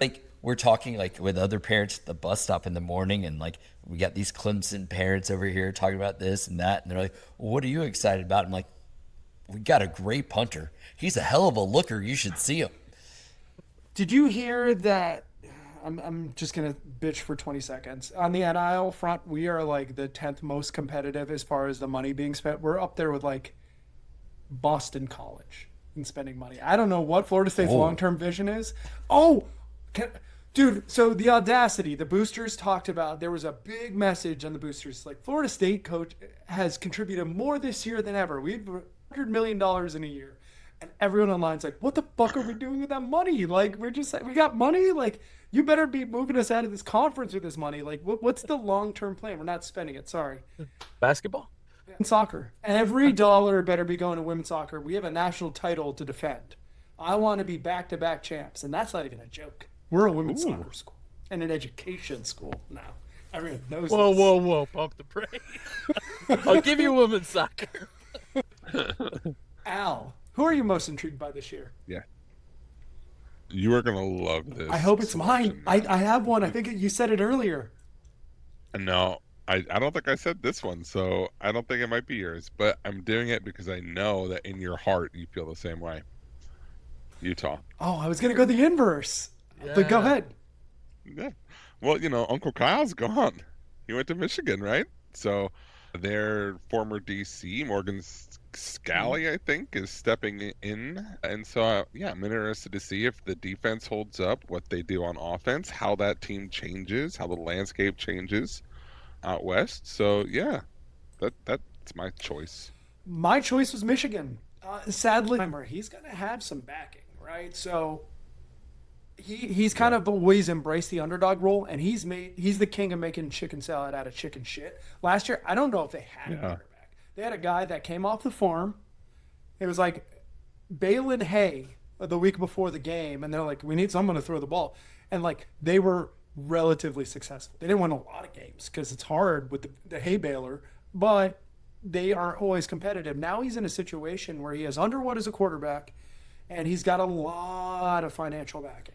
Like, we're talking like with other parents at the bus stop in the morning, and like we got these Clemson parents over here talking about this and that, and they're like, well, what are you excited about? I'm like, we got a great punter. He's a hell of a looker. You should see him. Did you hear that? I'm just gonna bitch for 20 seconds. On the NIL front, we are like the 10th most competitive as far as the money being spent. We're up there with like Boston College in spending money. I don't know what Florida State's long-term vision is. Dude, so the audacity, the boosters talked about, there was a big message on the boosters, like Florida State coach has contributed more this year than ever. We've $100 million in a year. And everyone online's like, what the fuck are we doing with that money? Like, we got money? Like, you better be moving us out of this conference with this money. Like, what's the long-term plan? We're not spending it. Sorry. Basketball? And soccer. Every dollar better be going to women's soccer. We have a national title to defend. I want to be back-to-back champs. And that's not even a joke. We're a women's soccer school and an education school now. Everyone knows this. Whoa. Pump the brakes. I'll give you women's soccer. Al, who are you most intrigued by this year? Yeah. You are going to love this. I hope it's mine. I have one. I think you said it earlier. No, I don't think I said this one, so I don't think it might be yours. But I'm doing it because I know that in your heart you feel the same way. Utah. Oh, I was going to go the inverse. Yeah. But go ahead. Yeah. Well, Uncle Kyle's gone. He went to Michigan, right? So their former DC, Morgan Scally, I think, is stepping in. And so, I'm interested to see if the defense holds up, what they do on offense, how that team changes, how the landscape changes out west. So, that's my choice. My choice was Michigan. Sadly, he's going to have some backing, right? So he's kind of always embraced the underdog role, and he's the king of making chicken salad out of chicken shit. Last year, I don't know if they had a quarterback. They had a guy that came off the farm. It was like Balin Hay the week before the game, and they're like, we need someone to throw the ball. And like they were relatively successful. They didn't win a lot of games because it's hard with the hay baler, but they aren't always competitive. Now he's in a situation where he has Underwood as a quarterback, and he's got a lot of financial backing.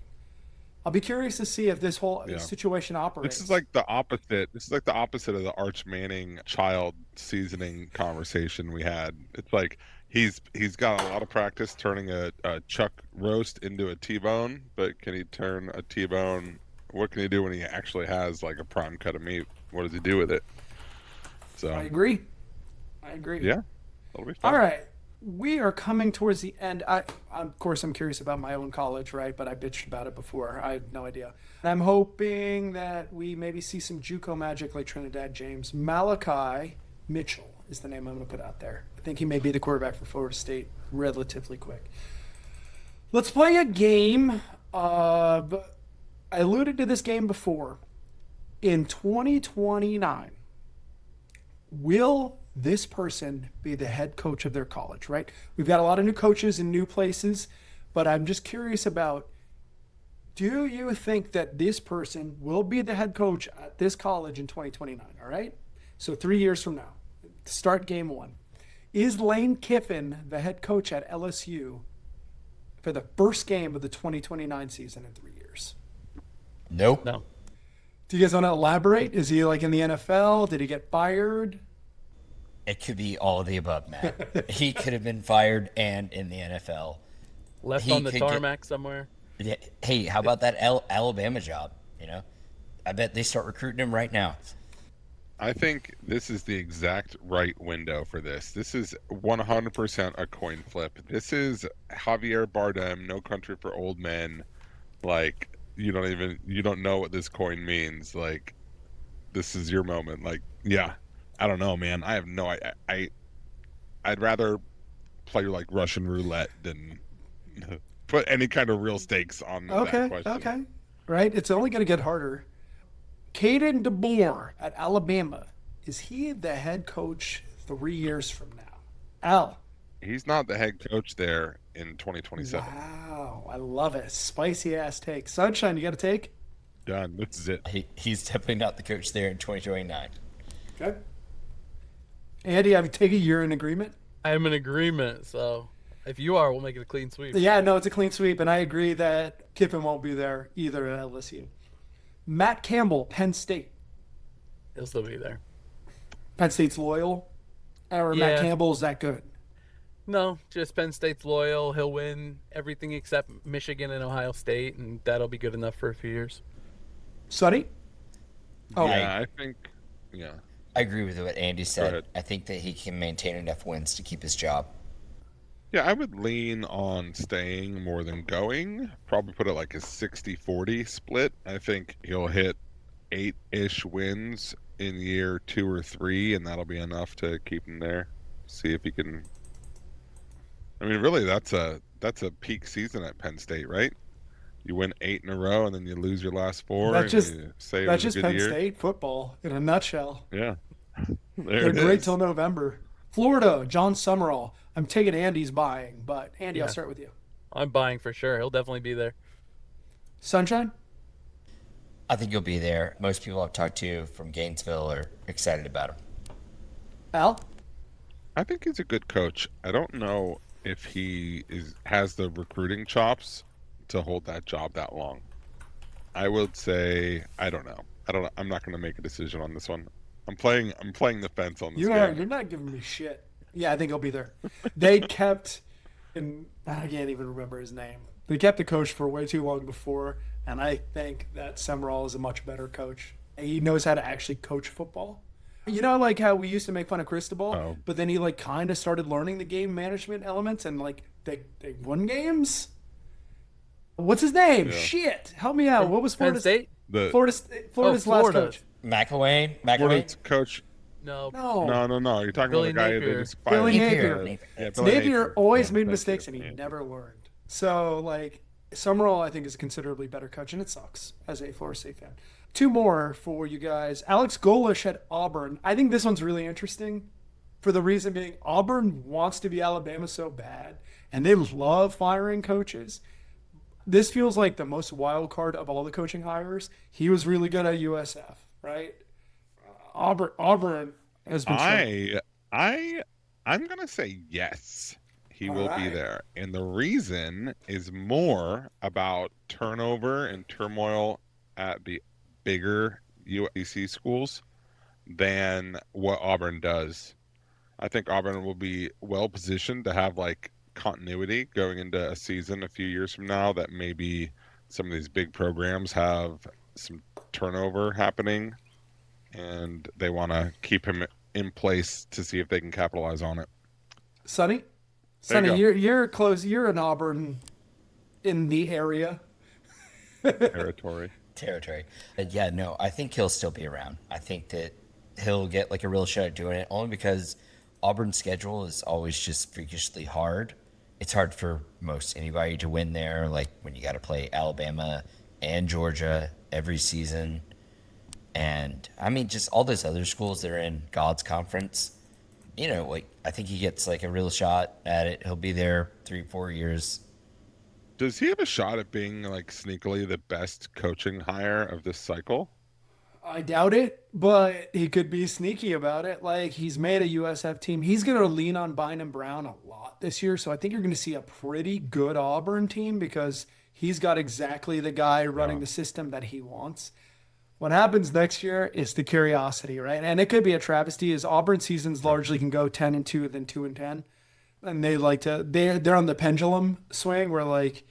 I'll be curious to see if this whole situation operates. This is like the opposite. This is like the opposite of the Arch Manning child seasoning conversation we had. It's like he's got a lot of practice turning a chuck roast into a T-bone, but can he turn a T-bone? What can he do when he actually has like a prime cut of meat? What does he do with it? So I agree. Yeah, that'll be fun. All right. We are coming towards the end. Of course, I'm curious about my own college, right? But I bitched about it before. I have no idea. I'm hoping that we maybe see some JUCO magic like Trinidad James. Malachi Mitchell is the name I'm going to put out there. I think he may be the quarterback for Florida State relatively quick. Let's play a game. I alluded to this game before. In 2029, will this person be the head coach of their college, right? We've got a lot of new coaches in new places, but I'm just curious about, do you think that this person will be the head coach at this college in 2029, all right? So 3 years from now, start game one. Is Lane Kiffin the head coach at LSU for the first game of the 2029 season in 3 years? Nope. No. Do you guys want to elaborate? Is he like in the NFL? Did he get fired? It could be all of the above, Matt. He could have been fired and in the NFL. Left on the tarmac somewhere. Yeah, hey, how about that Alabama job? I bet they start recruiting him right now. I think this is the exact right window for this. This is 100% a coin flip. This is Javier Bardem, No Country for Old Men. Like, you don't know what this coin means. Like, this is your moment. Like, yeah. I don't know, man. I have no. I'd rather play like Russian roulette than put any kind of real stakes on that question. Okay. Right. It's only going to get harder. Caden DeBoer at Alabama. Is he the head coach 3 years from now? Al. He's not the head coach there in 2027. Wow. I love it. Spicy ass take. Sunshine, you got a take? Done. This is it. He's definitely not the coach there in 2029. Okay. Andy, I take it you're in agreement? I am in agreement. So if you are, we'll make it a clean sweep. Yeah, no, it's a clean sweep, and I agree that Kiffin won't be there either at LSU. Matt Campbell, Penn State. He'll still be there. Penn State's loyal? Or Yeah. Matt Campbell's that good? No, just Penn State's loyal. He'll win everything except Michigan and Ohio State, and that'll be good enough for a few years. Sonny? Oh, Yeah, I think. Yeah. I agree with what Andy Go said. ahead. I think that he can maintain enough wins to keep his job. Yeah, I would lean on staying more than going. Probably put it like a 60-40 split. I think he'll hit 8-ish wins in year 2 or 3, and that'll be enough to keep him there. See if he can. I mean, really, that's a peak season at Penn State, right? You win 8 in a row, and then you lose your last 4. That's and just- you say it that's was just a good Penn year. State football in a nutshell. Yeah, They're it great is. till November. Florida, John Summerall. I'm taking Andy's buying, but Andy, I'll Yeah. start with you. I'm buying for sure. He'll definitely be there. Sunshine? I think he'll be there. Most people I've talked to from Gainesville are excited about him. Al? I think he's a good coach. I don't know if he has the recruiting chops to hold that job that long. I would say I don't know. I'm not going to make a decision on this one. I'm playing the fence on this You're game. not giving me shit. Yeah, I think he'll be there. They kept, and I can't even remember his name. They kept the coach for way too long before, and I think that Summerall is a much better coach. He knows how to actually coach football. You know, like how we used to make fun of Cristobal, Oh. but then he like kind of started learning the game management elements, and like they won games. What's his name? Yeah. Shit, help me out. What was Penn Florida's State? Florida's last Florida. coach? McElwain? Florida's coach. No. No, No. You're talking Billy about the guy Napier. that just Billy fired. Napier. Yeah, Billy Napier always Yeah, made thank mistakes you. and he Yeah. never learned. So, like, Summerall, I think, is a considerably better coach, and it sucks as a Florida State fan. 2 more for you guys. Alex Golish at Auburn. I think this one's really interesting for the reason being Auburn wants to be Alabama so bad, and they love firing coaches. This feels like the most wild card of all the coaching hires. He was really good at USF, right? Auburn has been struggling. I'm gonna say yes. He All will be right. there, and the reason is more about turnover and turmoil at the bigger USC schools than what Auburn does. I think Auburn will be well positioned to have like continuity going into a season a few years from now that maybe some of these big programs have some turnover happening and they want to keep him in place to see if they can capitalize on it. Sonny? There you Sonny, go. you're close. You're in Auburn in the area. Territory. Yeah, no, I think he'll still be around. I think that he'll get like a real shot at doing it only because Auburn's schedule is always just freakishly hard. It's hard for most anybody to win there, like when you got to play Alabama and Georgia every season. And I mean, just all those other schools that are in God's conference, you know, like I think he gets like a real shot at it. He'll be there 3-4 years. Does he have a shot at being like sneakily the best coaching hire of this cycle? I doubt it, but he could be sneaky about it. Like, he's made a USF team. He's going to lean on Bynum Brown a lot this year, so I think you're going to see a pretty good Auburn team because he's got exactly the guy running the system that he wants. What happens next year is the curiosity, right? And it could be a travesty is Auburn seasons largely can go 10-2, then 2-10. And they like to they're on the pendulum swing where like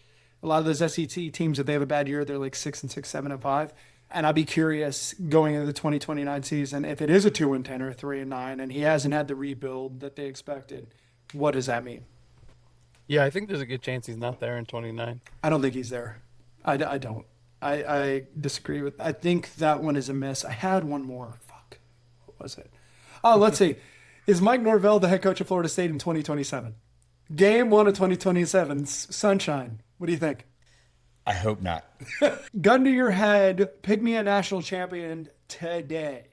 a lot of those SEC teams, if they have a bad year, they're like 6-6, 7-5. And I'd be curious going into the 2029 season if it is a 2-10 or a 3-9, and he hasn't had the rebuild that they expected. What does that mean? Yeah, I think there's a good chance he's not there in 29. I don't think he's there. I don't. I disagree with. I think that one is a miss. I had one more. Fuck. What was it? Oh, let's see. Is Mike Norvell the head coach of Florida State in 2027? Game 1 of 2027. Sunshine. What do you think? I hope not. Gun to your head, pick me a national champion today.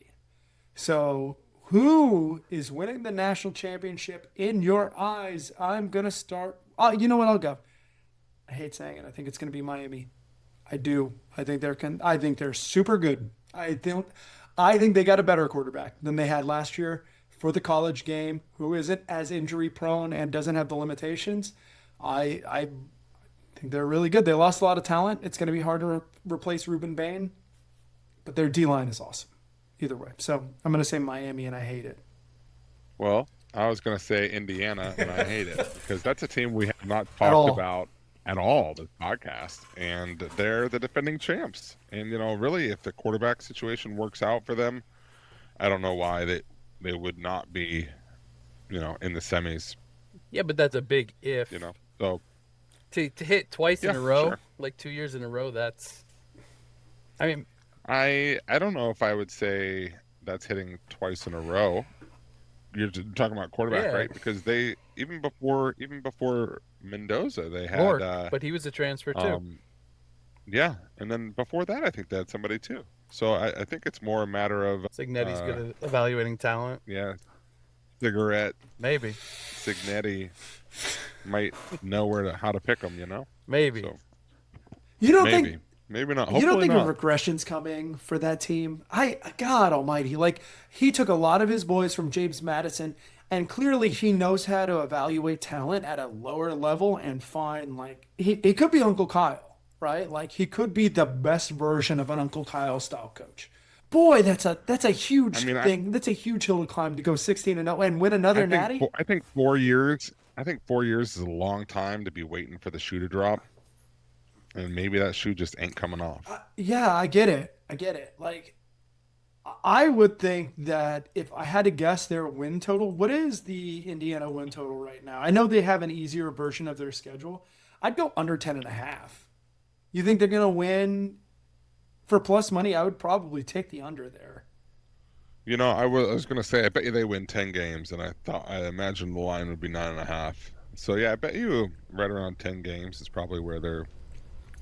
So, who is winning the national championship in your eyes? I'm going to start. Oh, you know what? I'll go. I hate saying it. I think it's going to be Miami. I do. I think they're super good. I think they got a better quarterback than they had last year for the college game, who isn't as injury prone and doesn't have the limitations. I think they're really good. They lost a lot of talent. It's going to be hard to replace Ruben Bain, but their D-line is awesome either way. So I'm going to say Miami, and I hate it. Well, I was going to say Indiana, and I hate it because that's a team we have not talked about at all this podcast, and they're the defending champs. And, really, if the quarterback situation works out for them, I don't know why they would not be, in the semis. Yeah, but that's a big if. So to hit twice in a row, sure. like 2 years in a row, that's. I mean, I don't know if I would say that's hitting twice in a row. You're talking about quarterback, right? Because they even before Mendoza, they had Rourke, but he was a transfer too. Yeah, and then before that, I think they had somebody too. So I think it's more a matter of Cignetti's good at evaluating talent. Yeah, Cigarette. Maybe Cignetti might know how to pick them. Maybe. So, You don't maybe. think? Maybe not. You don't think not. a regression's coming for that team? God almighty, he took a lot of his boys from James Madison, and clearly he knows how to evaluate talent at a lower level and find, he could be Uncle Kyle, right? He could be the best version of an Uncle Kyle style coach. Boy, that's a huge thing. That's a huge hill to climb to go 16-0 and win another natty. I think 4 years. I think 4 years is a long time to be waiting for the shoe to drop. And maybe that shoe just ain't coming off. Yeah, I get it. I would think that if I had to guess their win total, what is the Indiana win total right now? I know they have an easier version of their schedule. I'd go under 10.5. You think they're going to win for plus money? I would probably take the under there. I was going to say, I bet you they win 10 games, and I imagined the line would be 9.5. So yeah, I bet you right around 10 games is probably where they're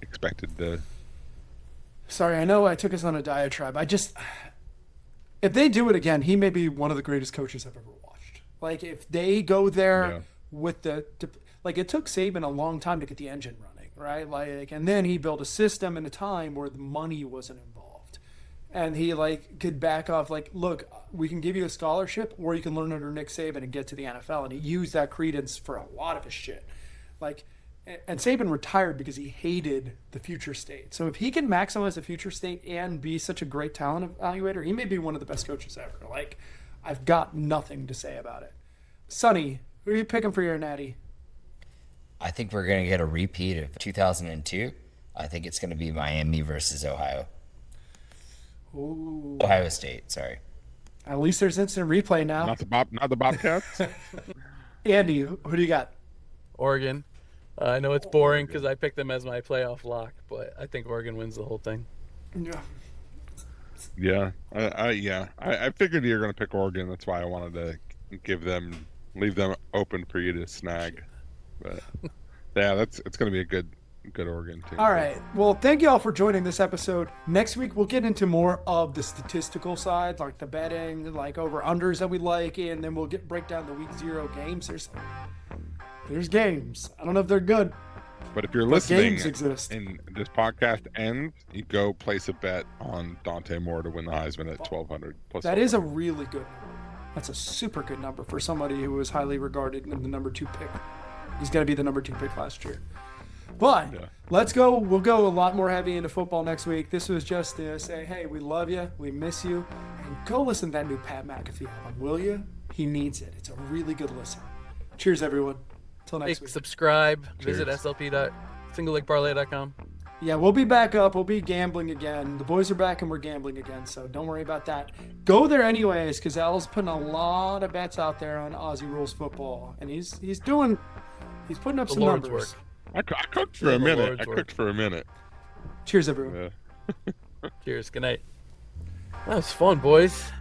expected to. Sorry, I know I took us on a diatribe. If they do it again, he may be one of the greatest coaches I've ever watched. If they go there with it took Saban a long time to get the engine running, right? And then he built a system in a time where the money wasn't involved. And he could back off, look, we can give you a scholarship or you can learn under Nick Saban and get to the NFL. And he used that credence for a lot of his shit. And Saban retired because he hated the future state. So if he can maximize the future state and be such a great talent evaluator, he may be one of the best coaches ever. I've got nothing to say about it. Sonny, who are you picking for your natty? I think we're going to get a repeat of 2002. I think it's going to be Miami versus Ohio. Ooh. Ohio State, sorry. At least there's instant replay now. Not the Bobcats. Andy, who do you got? Oregon. I know it's boring because I picked them as my playoff lock, but I think Oregon wins the whole thing. Yeah. I figured you were going to pick Oregon. That's why I wanted to leave them open for you to snag. But yeah, it's going to be a good Oregon team. All right. Well, thank you all for joining this episode. Next week, we'll get into more of the statistical side, like the betting, over-unders that we like, and then we'll break down the week 0 games. There's games. I don't know if they're good. But if you're listening games exist. and this podcast ends, you go place a bet on Dante Moore to win the Heisman at 1,200. That is a really good number. That's a super good number for somebody who was highly regarded and the number 2 pick. He's going to be the number 2 pick last year. But let's go. We'll go a lot more heavy into football next week. This was just to say, hey, we love you. We miss you. And go listen to that new Pat McAfee album, will you? He needs it. It's a really good listen. Cheers, everyone. Till next week. Subscribe. Cheers. Visit slp.singleleagueparlay.com. Yeah, we'll be back up. We'll be gambling again. The boys are back and we're gambling again, so don't worry about that. Go there anyways, because Al's putting a lot of bets out there on Aussie Rules football, and he's putting up some Lord's numbers. I cooked for a minute. Cheers, everyone. Yeah. Cheers. Good night. That was fun, boys.